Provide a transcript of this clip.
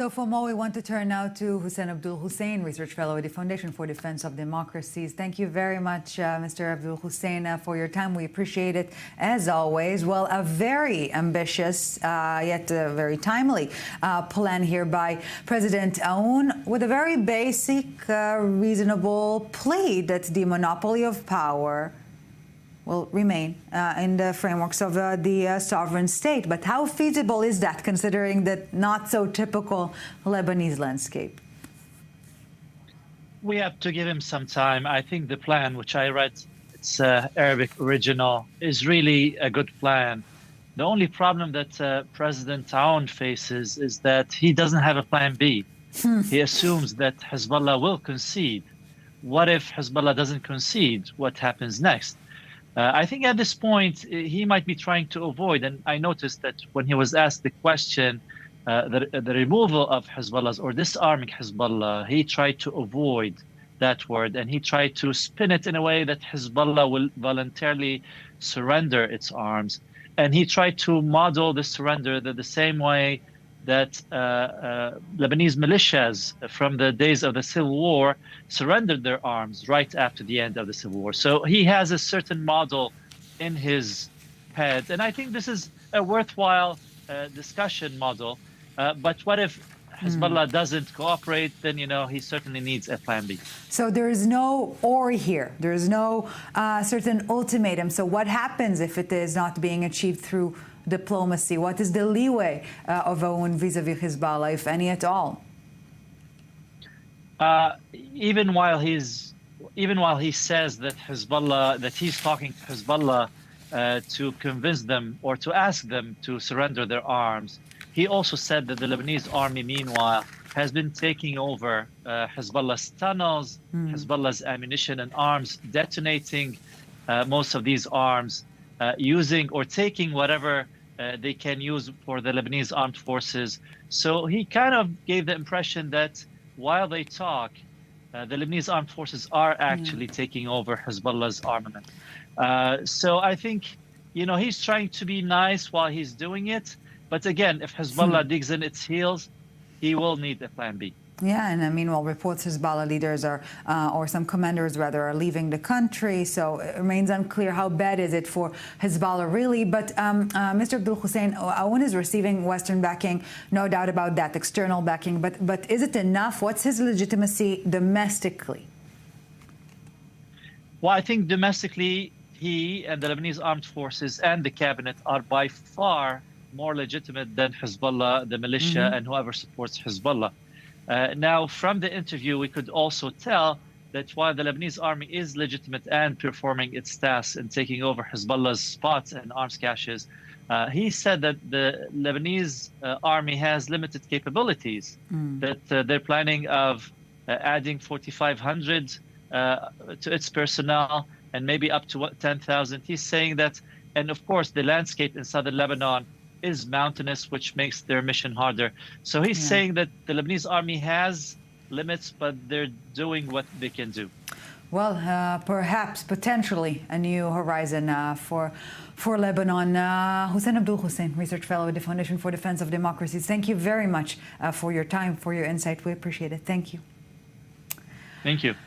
So for more, we want to turn now to Hussain Abdul-Hussain, Research Fellow at the Foundation for Defense of Democracies. Thank you very much, Mr. Abdul-Hussain, for your time. We appreciate it, as always. Well, a very ambitious, yet very timely plan here by President Aoun, with a very basic, reasonable plea that the monopoly of power will remain in the frameworks of the sovereign state. But how feasible is that, considering that not so typical Lebanese landscape? We have to give him some time. I think the plan, which I read, it's Arabic original, is really a good plan. The only problem that President Aoun faces is that he doesn't have a plan B. He assumes that Hezbollah will concede. What if Hezbollah doesn't concede? What happens next? I think at this point, he might be trying to avoid, and I noticed that when he was asked the question, the removal of Hezbollah's or disarming Hezbollah, he tried to avoid that word, and he tried to spin it in a way that Hezbollah will voluntarily surrender its arms. And he tried to model the surrender the same way that Lebanese militias from the days of the Civil War surrendered their arms right after the end of the Civil War. So he has a certain model in his head. And I think this is a worthwhile discussion model. But what if Hezbollah doesn't cooperate? Then, you know, he certainly needs a plan B. So there is no or here. There is no certain ultimatum. So what happens if it is not being achieved through diplomacy? What is the leeway of Aoun vis-a-vis Hezbollah, if any at all? Even while he says that Hezbollah, that he's talking to Hezbollah to convince them or to ask them to surrender their arms, he also said that the Lebanese army, meanwhile, has been taking over Hezbollah's tunnels, Hezbollah's ammunition and arms, detonating most of these arms, using or taking whatever they can use for the Lebanese armed forces. So he kind of gave the impression that while they talk, the Lebanese armed forces are actually taking over Hezbollah's armament. So I think, you know, he's trying to be nice while he's doing it. But again, if Hezbollah digs in its heels, he will need a plan B. Yeah, and meanwhile, reports Hezbollah leaders are, or some commanders rather, are leaving the country. So it remains unclear how bad is it for Hezbollah, really. But Mr. Abdul-Hussain, Aoun is receiving Western backing, no doubt about that, external backing. But is it enough? What's his legitimacy domestically? Well, I think domestically, he and the Lebanese armed forces and the cabinet are by far more legitimate than Hezbollah, the militia, and whoever supports Hezbollah. Now, from the interview, we could also tell that while the Lebanese army is legitimate and performing its tasks and taking over Hezbollah's spots and arms caches, he said that the Lebanese army has limited capabilities, that they're planning of adding 4,500 to its personnel and maybe up to 10,000. He's saying that, and of course, the landscape in southern Lebanon is mountainous, which makes their mission harder. So he's saying that the Lebanese army has limits, but they're doing what they can do. Well, perhaps, potentially, a new horizon for Lebanon. Hussain Abdul-Hussain, Research Fellow at the Foundation for Defense of Democracies. Thank you very much for your time, for your insight. We appreciate it. Thank you. Thank you.